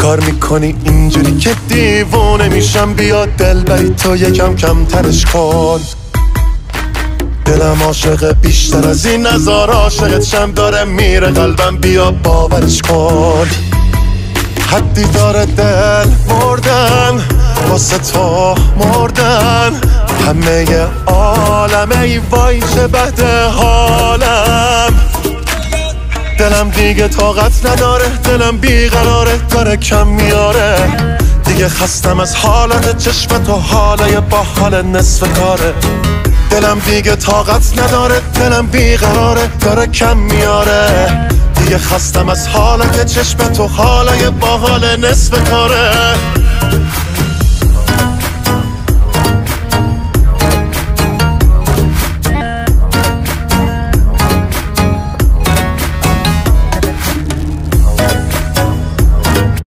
کار میکنی اینجوری که دیوونه میشم. بیا دلبری تو یکم کمترش کن. دلم عاشق بیشتر از این نظار عاشقت شم. داره میره قلبم بیا باورش کن. حدی داره دل مردن واسه تو مردن. همه عالمه ای وای چه بده حالم. دلم دیگه طاقت نداره، دلم بیقراره داره کم میاره. دیگه خستم از حالت چشمت و حالای با حال نصف کاره. دلم دیگه طاقت نداره، دلم بیقراره داره کم میاره. دیگه خستم از حالت چشمت و حالای با حال نصف کاره.